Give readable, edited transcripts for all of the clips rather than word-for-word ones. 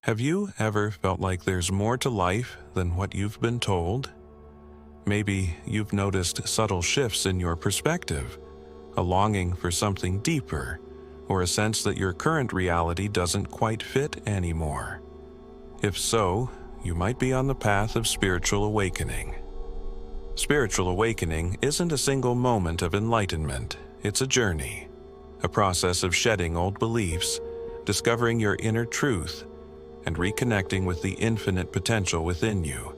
Have you ever felt like there's more to life than what you've been told? Maybe you've noticed subtle shifts in your perspective, a longing for something deeper, or a sense that your current reality doesn't quite fit anymore. If so, you might be on the path of spiritual awakening. Spiritual awakening isn't a single moment of enlightenment, it's a journey, a process of shedding old beliefs, discovering your inner truth, and reconnecting with the infinite potential within you.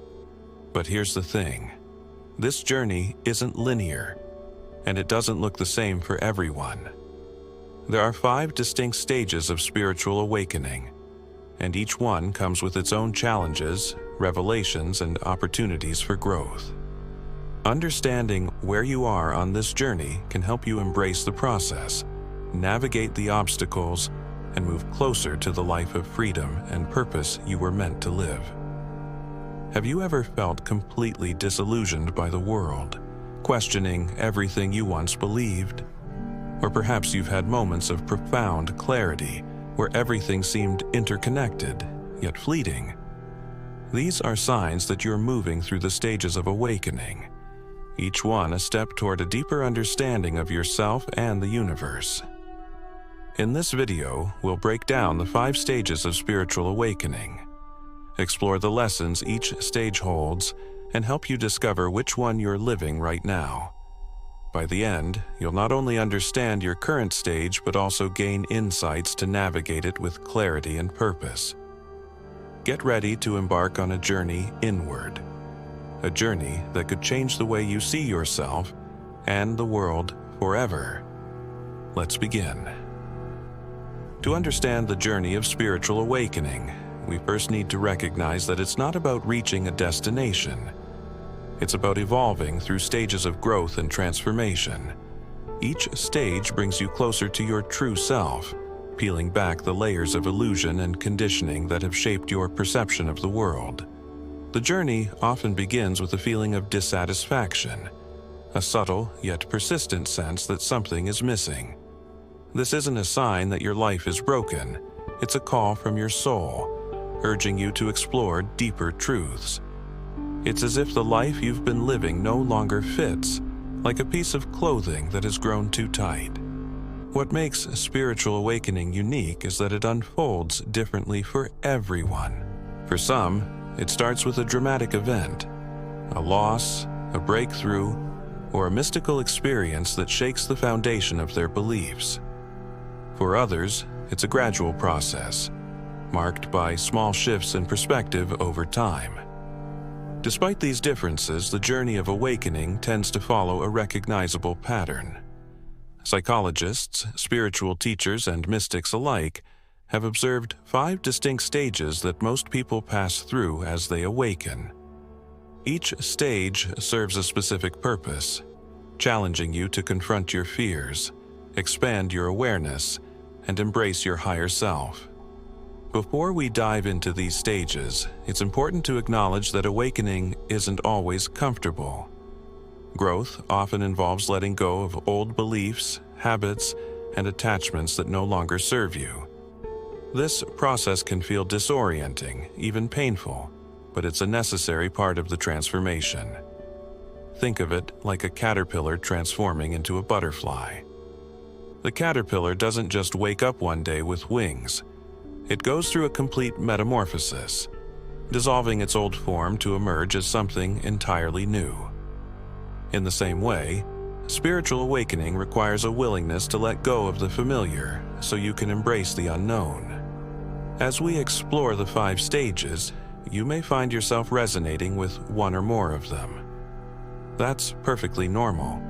But here's the thing. This journey isn't linear, and it doesn't look the same for everyone. There are 5 distinct stages of spiritual awakening, and each one comes with its own challenges, revelations, and opportunities for growth. Understanding where you are on this journey can help you embrace the process, navigate the obstacles, and move closer to the life of freedom and purpose you were meant to live. Have you ever felt completely disillusioned by the world, questioning everything you once believed? Or perhaps you've had moments of profound clarity where everything seemed interconnected, yet fleeting. These are signs that you're moving through the stages of awakening, each one a step toward a deeper understanding of yourself and the universe. In this video, we'll break down the 5 stages of spiritual awakening, explore the lessons each stage holds, and help you discover which one you're living right now. By the end, you'll not only understand your current stage, but also gain insights to navigate it with clarity and purpose. Get ready to embark on a journey inward, a journey that could change the way you see yourself and the world forever. Let's begin. To understand the journey of spiritual awakening, we first need to recognize that it's not about reaching a destination. It's about evolving through stages of growth and transformation. Each stage brings you closer to your true self, peeling back the layers of illusion and conditioning that have shaped your perception of the world. The journey often begins with a feeling of dissatisfaction, a subtle yet persistent sense that something is missing. This isn't a sign that your life is broken. It's a call from your soul, urging you to explore deeper truths. It's as if the life you've been living no longer fits, like a piece of clothing that has grown too tight. What makes spiritual awakening unique is that it unfolds differently for everyone. For some, it starts with a dramatic event, a loss, a breakthrough, or a mystical experience that shakes the foundation of their beliefs. For others, it's a gradual process, marked by small shifts in perspective over time. Despite these differences, the journey of awakening tends to follow a recognizable pattern. Psychologists, spiritual teachers, and mystics alike have observed 5 distinct stages that most people pass through as they awaken. Each stage serves a specific purpose, challenging you to confront your fears, expand your awareness, and embrace your higher self. Before we dive into these stages, it's important to acknowledge that awakening isn't always comfortable. Growth often involves letting go of old beliefs, habits, and attachments that no longer serve you. This process can feel disorienting, even painful, but it's a necessary part of the transformation. Think of it like a caterpillar transforming into a butterfly. The caterpillar doesn't just wake up one day with wings. It goes through a complete metamorphosis, dissolving its old form to emerge as something entirely new. In the same way, spiritual awakening requires a willingness to let go of the familiar so you can embrace the unknown. As we explore the 5 stages, you may find yourself resonating with one or more of them. That's perfectly normal.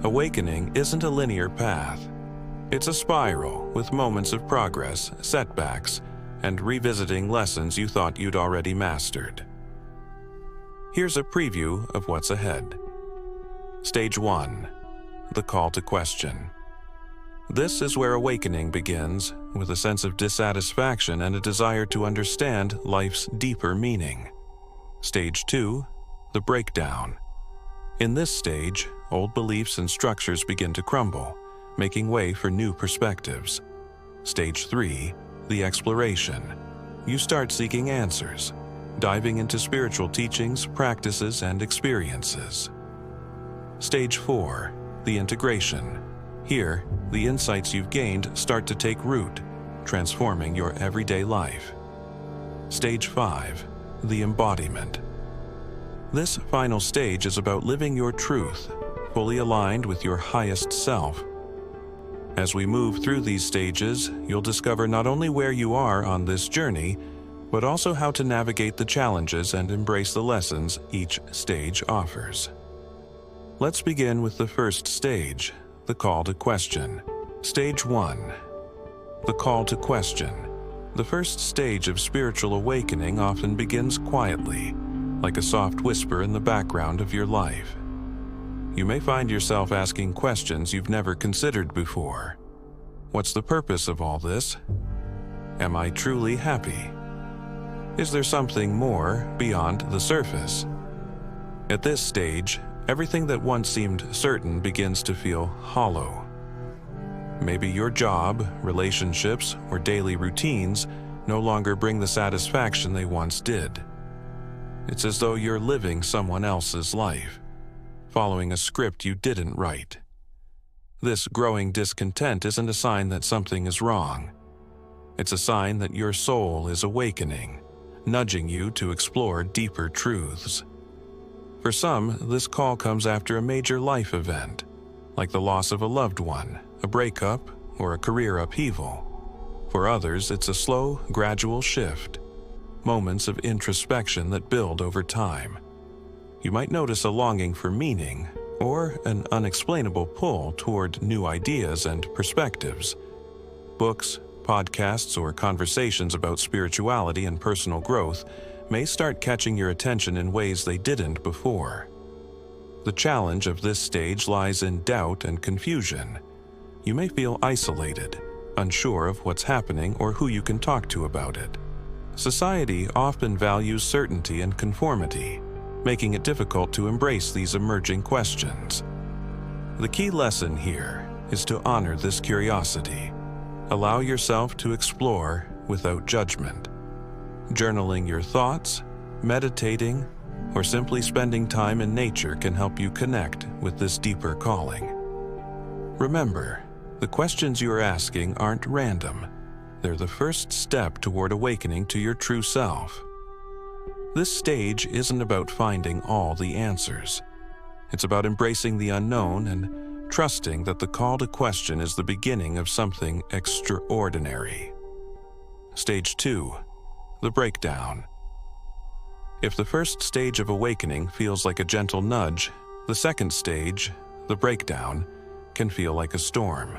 Awakening isn't a linear path. It's a spiral with moments of progress, setbacks, and revisiting lessons you thought you'd already mastered. Here's a preview of what's ahead. Stage 1. The call to question. This is where awakening begins, with a sense of dissatisfaction and a desire to understand life's deeper meaning. Stage 2. The breakdown. In this stage, old beliefs and structures begin to crumble, making way for new perspectives. Stage 3. The exploration, you start seeking answers, diving into spiritual teachings, practices, and experiences. Stage 4, the integration. Here, the insights you've gained start to take root, transforming your everyday life. Stage 5, the embodiment. This final stage is about living your truth, fully aligned with your highest self. As we move through these stages, you'll discover not only where you are on this journey, but also how to navigate the challenges and embrace the lessons each stage offers. Let's begin with the first stage, the call to question. Stage 1, the call to question. The first stage of spiritual awakening often begins quietly, like a soft whisper in the background of your life. You may find yourself asking questions you've never considered before. What's the purpose of all this? Am I truly happy? Is there something more beyond the surface? At this stage, everything that once seemed certain begins to feel hollow. Maybe your job, relationships, or daily routines no longer bring the satisfaction they once did. It's as though you're living someone else's life, following a script you didn't write. This growing discontent isn't a sign that something is wrong. It's a sign that your soul is awakening, nudging you to explore deeper truths. For some, this call comes after a major life event, like the loss of a loved one, a breakup, or a career upheaval. For others, it's a slow, gradual shift, moments of introspection that build over time. You might notice a longing for meaning, or an unexplainable pull toward new ideas and perspectives. Books, podcasts, or conversations about spirituality and personal growth may start catching your attention in ways they didn't before. The challenge of this stage lies in doubt and confusion. You may feel isolated, unsure of what's happening or who you can talk to about it. Society often values certainty and conformity, making it difficult to embrace these emerging questions. The key lesson here is to honor this curiosity. Allow yourself to explore without judgment. Journaling your thoughts, meditating, or simply spending time in nature can help you connect with this deeper calling. Remember, the questions you are asking aren't random. They're the first step toward awakening to your true self. This stage isn't about finding all the answers. It's about embracing the unknown and trusting that the call to question is the beginning of something extraordinary. Stage 2, the breakdown. If the first stage of awakening feels like a gentle nudge, the second stage, the breakdown, can feel like a storm.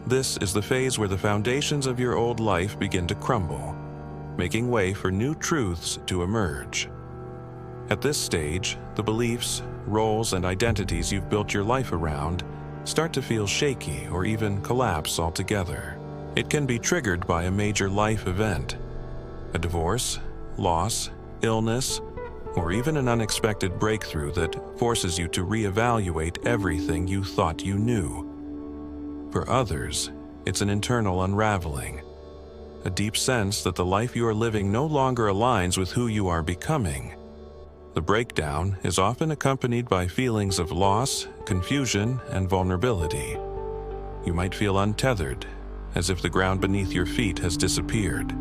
This is the phase where the foundations of your old life begin to crumble, making way for new truths to emerge. At this stage, the beliefs, roles, and identities you've built your life around start to feel shaky or even collapse altogether. It can be triggered by a major life event, a divorce, loss, illness, or even an unexpected breakthrough that forces you to reevaluate everything you thought you knew. For others, it's an internal unraveling, a deep sense that the life you are living no longer aligns with who you are becoming. The breakdown is often accompanied by feelings of loss, confusion, and vulnerability. You might feel untethered, as if the ground beneath your feet has disappeared.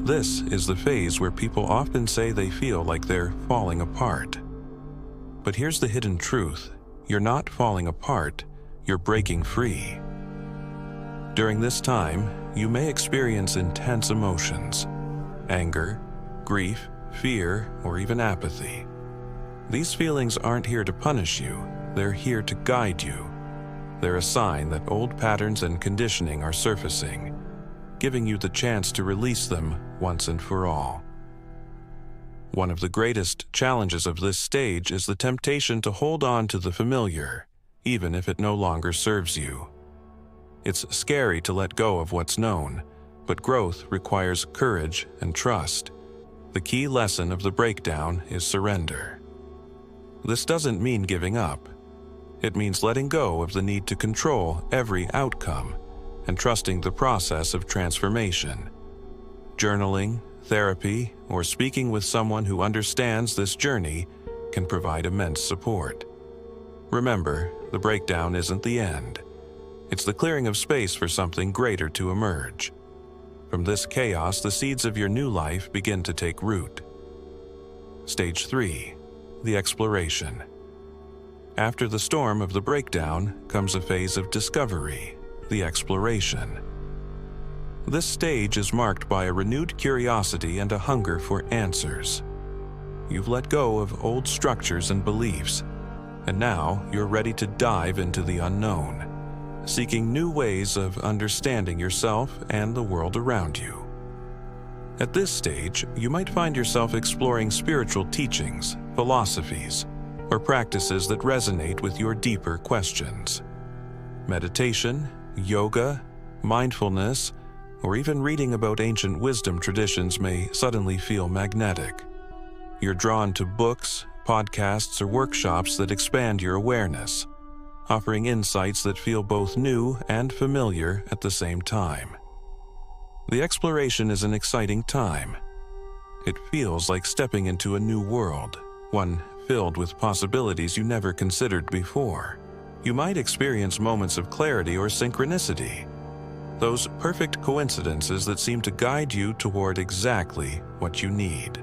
This is the phase where people often say they feel like they're falling apart. But here's the hidden truth. You're not falling apart, you're breaking free. During this time, you may experience intense emotions: anger, grief, fear, or even apathy. These feelings aren't here to punish you, they're here to guide you. They're a sign that old patterns and conditioning are surfacing, giving you the chance to release them once and for all. One of the greatest challenges of this stage is the temptation to hold on to the familiar, even if it no longer serves you. It's scary to let go of what's known, but growth requires courage and trust. The key lesson of the breakdown is surrender. This doesn't mean giving up. It means letting go of the need to control every outcome and trusting the process of transformation. Journaling, therapy, or speaking with someone who understands this journey can provide immense support. Remember, the breakdown isn't the end. It's the clearing of space for something greater to emerge. From this chaos, the seeds of your new life begin to take root. Stage 3. The exploration. After the storm of the breakdown comes a phase of discovery, the exploration. This stage is marked by a renewed curiosity and a hunger for answers. You've let go of old structures and beliefs, and now you're ready to dive into the unknown, seeking new ways of understanding yourself and the world around you. At this stage, you might find yourself exploring spiritual teachings, philosophies, or practices that resonate with your deeper questions. Meditation, yoga, mindfulness, or even reading about ancient wisdom traditions may suddenly feel magnetic. You're drawn to books, podcasts, or workshops that expand your awareness, offering insights that feel both new and familiar at the same time. The exploration is an exciting time. It feels like stepping into a new world, one filled with possibilities you never considered before. You might experience moments of clarity or synchronicity, those perfect coincidences that seem to guide you toward exactly what you need.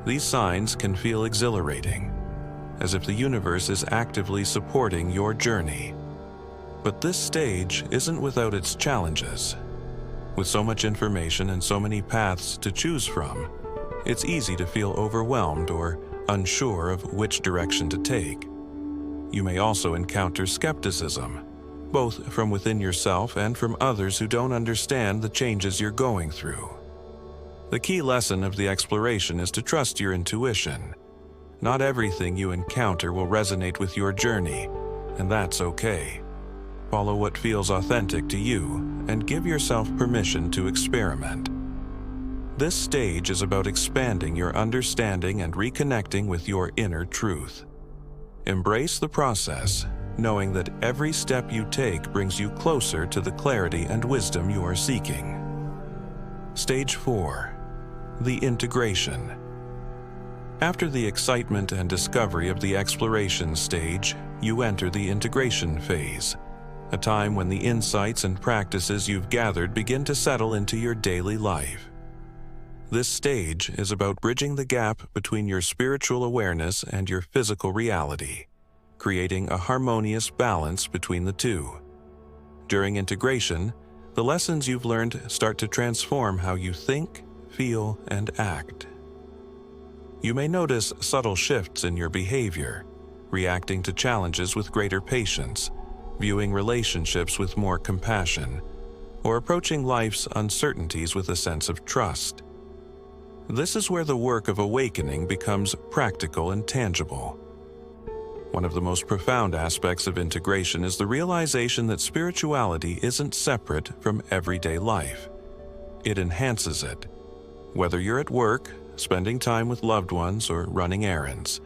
These signs can feel exhilarating, as if the universe is actively supporting your journey. But this stage isn't without its challenges. With so much information and so many paths to choose from, it's easy to feel overwhelmed or unsure of which direction to take. You may also encounter skepticism, both from within yourself and from others who don't understand the changes you're going through. The key lesson of the exploration is to trust your intuition. Not everything you encounter will resonate with your journey, and that's okay. Follow what feels authentic to you and give yourself permission to experiment. This stage is about expanding your understanding and reconnecting with your inner truth. Embrace the process, knowing that every step you take brings you closer to the clarity and wisdom you are seeking. Stage 4. The integration. After the excitement and discovery of the exploration stage, you enter the integration phase, a time when the insights and practices you've gathered begin to settle into your daily life. This stage is about bridging the gap between your spiritual awareness and your physical reality, creating a harmonious balance between the two. During integration, the lessons you've learned start to transform how you think, feel, and act. You may notice subtle shifts in your behavior, reacting to challenges with greater patience, viewing relationships with more compassion, or approaching life's uncertainties with a sense of trust. This is where the work of awakening becomes practical and tangible. One of the most profound aspects of integration is the realization that spirituality isn't separate from everyday life. It enhances it. Whether you're at work, spending time with loved ones, or running errands,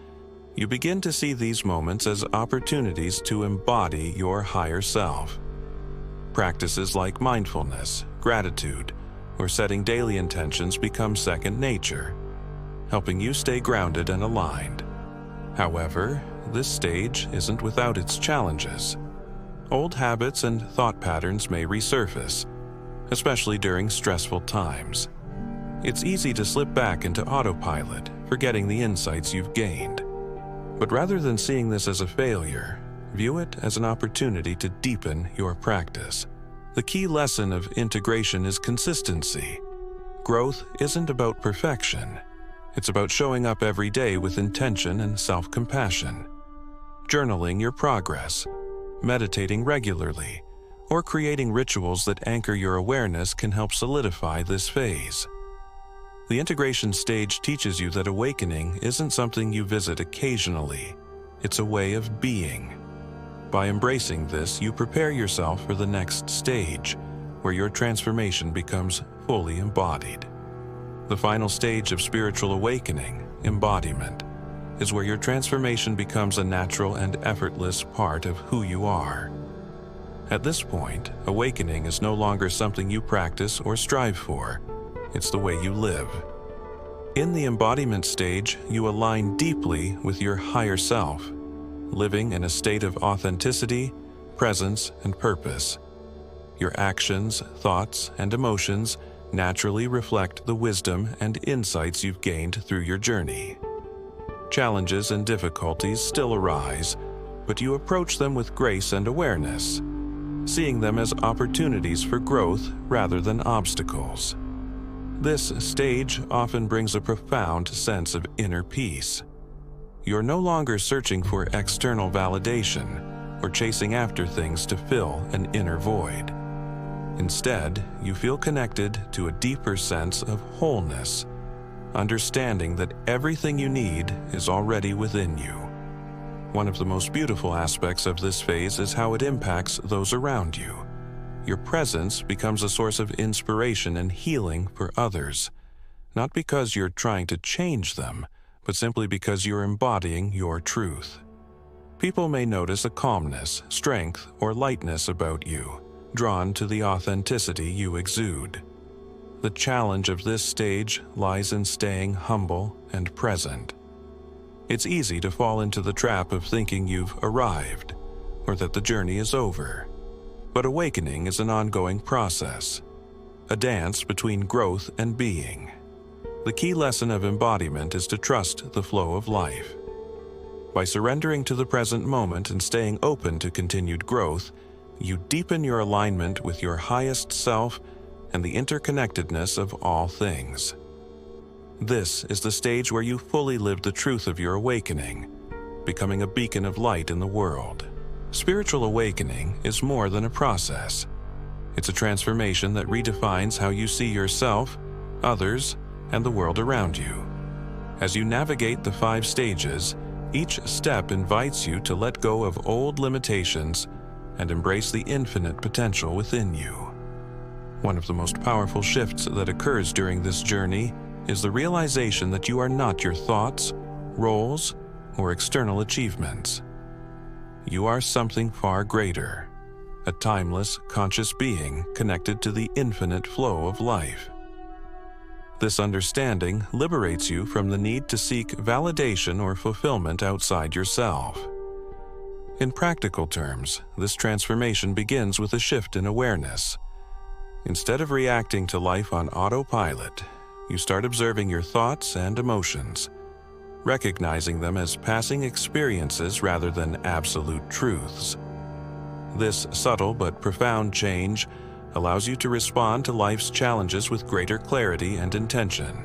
you begin to see these moments as opportunities to embody your higher self. Practices like mindfulness, gratitude, or setting daily intentions become second nature, helping you stay grounded and aligned. However, this stage isn't without its challenges. Old habits and thought patterns may resurface, especially during stressful times. It's easy to slip back into autopilot, forgetting the insights you've gained. But rather than seeing this as a failure, view it as an opportunity to deepen your practice. The key lesson of integration is consistency. Growth isn't about perfection. It's about showing up every day with intention and self-compassion. Journaling your progress, meditating regularly, or creating rituals that anchor your awareness can help solidify this phase. The integration stage teaches you that awakening isn't something you visit occasionally. It's a way of being. By embracing this, you prepare yourself for the next stage, where your transformation becomes fully embodied. The final stage of spiritual awakening, embodiment, is where your transformation becomes a natural and effortless part of who you are. At this point, awakening is no longer something you practice or strive for. it's the way you live. In the embodiment stage, you align deeply with your higher self, living in a state of authenticity, presence, and purpose. Your actions, thoughts, and emotions naturally reflect the wisdom and insights you've gained through your journey. Challenges and difficulties still arise, but you approach them with grace and awareness, seeing them as opportunities for growth rather than obstacles. This stage often brings a profound sense of inner peace. You're no longer searching for external validation or chasing after things to fill an inner void. Instead, you feel connected to a deeper sense of wholeness, understanding that everything you need is already within you. One of the most beautiful aspects of this phase is how it impacts those around you. Your presence becomes a source of inspiration and healing for others, not because you're trying to change them, but simply because you're embodying your truth. People may notice a calmness, strength, or lightness about you, drawn to the authenticity you exude. The challenge of this stage lies in staying humble and present. It's easy to fall into the trap of thinking you've arrived, or that the journey is over. But awakening is an ongoing process, a dance between growth and being. The key lesson of embodiment is to trust the flow of life. By surrendering to the present moment and staying open to continued growth, you deepen your alignment with your highest self and the interconnectedness of all things. This is the stage where you fully live the truth of your awakening, becoming a beacon of light in the world. Spiritual awakening is more than a process. It's a transformation that redefines how you see yourself, others, and the world around you. As you navigate the 5 stages, each step invites you to let go of old limitations and embrace the infinite potential within you. One of the most powerful shifts that occurs during this journey is the realization that you are not your thoughts, roles, or external achievements. You are something far greater, a timeless, conscious being connected to the infinite flow of life. This understanding liberates you from the need to seek validation or fulfillment outside yourself. In practical terms, this transformation begins with a shift in awareness. Instead of reacting to life on autopilot, you start observing your thoughts and emotions, recognizing them as passing experiences rather than absolute truths. This subtle but profound change allows you to respond to life's challenges with greater clarity and intention.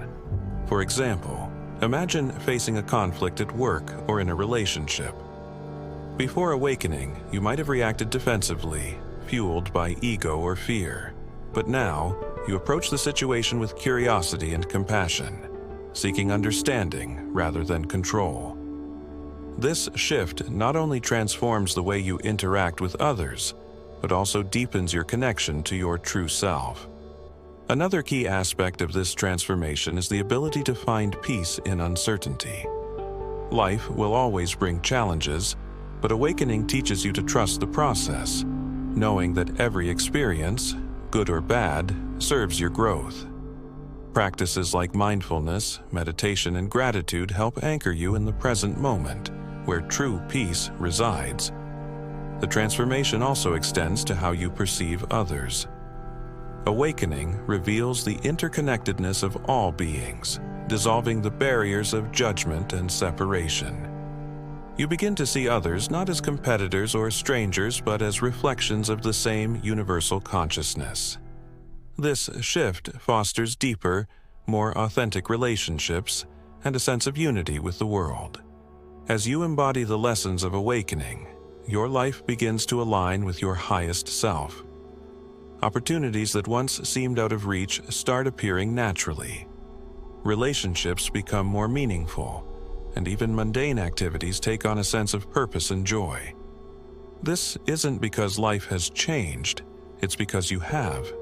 For example, imagine facing a conflict at work or in a relationship. Before awakening, you might have reacted defensively, fueled by ego or fear. But now, you approach the situation with curiosity and compassion, seeking understanding rather than control. This shift not only transforms the way you interact with others, but also deepens your connection to your true self. Another key aspect of this transformation is the ability to find peace in uncertainty. Life will always bring challenges, but awakening teaches you to trust the process, knowing that every experience, good or bad, serves your growth. Practices like mindfulness, meditation, and gratitude help anchor you in the present moment, where true peace resides. The transformation also extends to how you perceive others. Awakening reveals the interconnectedness of all beings, dissolving the barriers of judgment and separation. You begin to see others not as competitors or strangers, but as reflections of the same universal consciousness. This shift fosters deeper, more authentic relationships and a sense of unity with the world. As you embody the lessons of awakening, your life begins to align with your highest self. Opportunities that once seemed out of reach start appearing naturally. Relationships become more meaningful, and even mundane activities take on a sense of purpose and joy. This isn't because life has changed, it's because you have.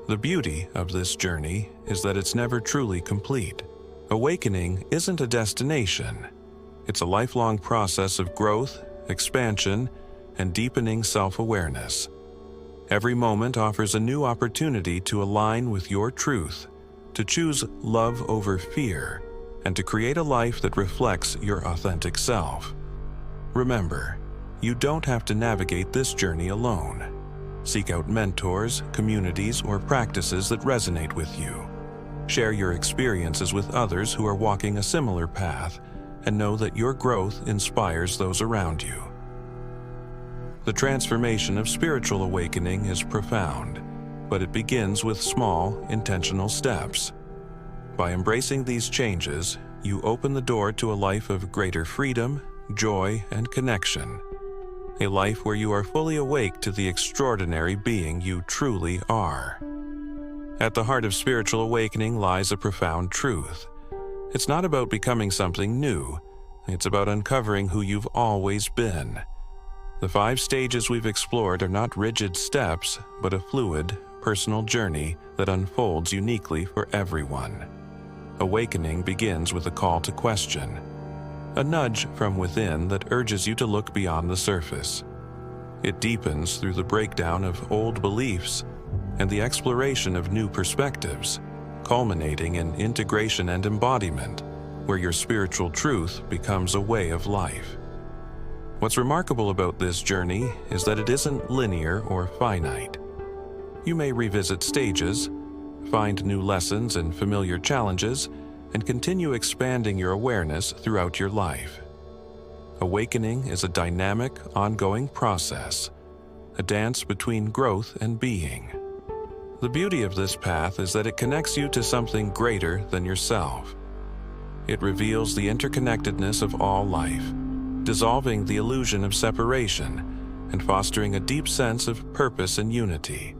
The beauty of this journey is that it's never truly complete. Awakening isn't a destination. It's a lifelong process of growth, expansion, and deepening self-awareness. Every moment offers a new opportunity to align with your truth, to choose love over fear, and to create a life that reflects your authentic self. Remember, you don't have to navigate this journey alone. Seek out mentors, communities, or practices that resonate with you. Share your experiences with others who are walking a similar path, and know that your growth inspires those around you. The transformation of spiritual awakening is profound, but it begins with small, intentional steps. By embracing these changes, you open the door to a life of greater freedom, joy, and connection. A life where you are fully awake to the extraordinary being you truly are. At the heart of spiritual awakening lies a profound truth. It's not about becoming something new. It's about uncovering who you've always been. The 5 stages we've explored are not rigid steps, but a fluid, personal journey that unfolds uniquely for everyone. Awakening begins with a call to question, a nudge from within that urges you to look beyond the surface. It deepens through the breakdown of old beliefs and the exploration of new perspectives, culminating in integration and embodiment, where your spiritual truth becomes a way of life. What's remarkable about this journey is that it isn't linear or finite. You may revisit stages, find new lessons and familiar challenges, and continue expanding your awareness throughout your life. Awakening is a dynamic, ongoing process, a dance between growth and being. The beauty of this path is that it connects you to something greater than yourself. It reveals the interconnectedness of all life, dissolving the illusion of separation and fostering a deep sense of purpose and unity.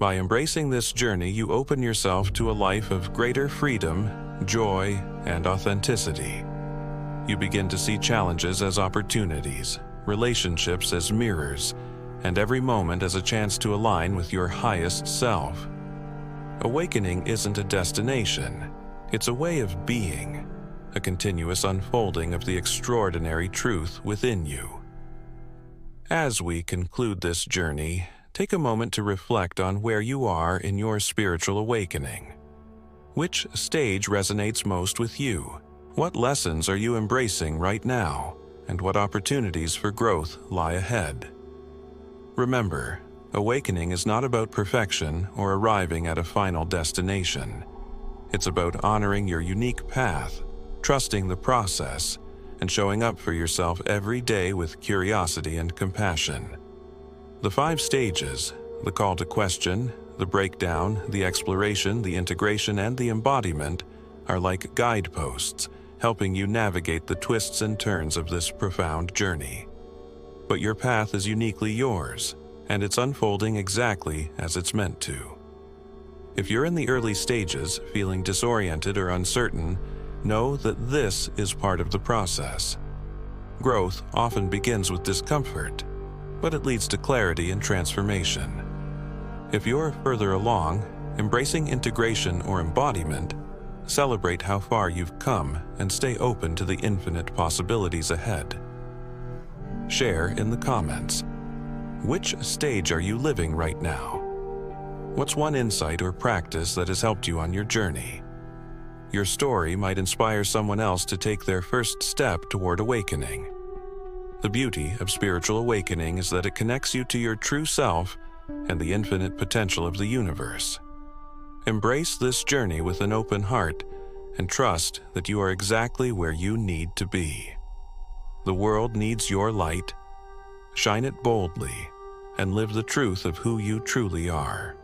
By embracing this journey, you open yourself to a life of greater freedom, joy, and authenticity. You begin to see challenges as opportunities, relationships as mirrors, and every moment as a chance to align with your highest self. Awakening isn't a destination, it's a way of being, a continuous unfolding of the extraordinary truth within you. As we conclude this journey, take a moment to reflect on where you are in your spiritual awakening. Which stage resonates most with you? What lessons are you embracing right now? And what opportunities for growth lie ahead? Remember, awakening is not about perfection or arriving at a final destination. It's about honoring your unique path, trusting the process, and showing up for yourself every day with curiosity and compassion. The 5 stages, the call to question, the breakdown, the exploration, the integration, and the embodiment, are like guideposts, helping you navigate the twists and turns of this profound journey. But your path is uniquely yours, and it's unfolding exactly as it's meant to. If you're in the early stages, feeling disoriented or uncertain, know that this is part of the process. Growth often begins with discomfort, but it leads to clarity and transformation. If you're further along, embracing integration or embodiment, celebrate how far you've come and stay open to the infinite possibilities ahead. Share in the comments. Which stage are you living right now? What's one insight or practice that has helped you on your journey? Your story might inspire someone else to take their first step toward awakening. The beauty of spiritual awakening is that it connects you to your true self and the infinite potential of the universe. Embrace this journey with an open heart and trust that you are exactly where you need to be. The world needs your light. Shine it boldly and live the truth of who you truly are.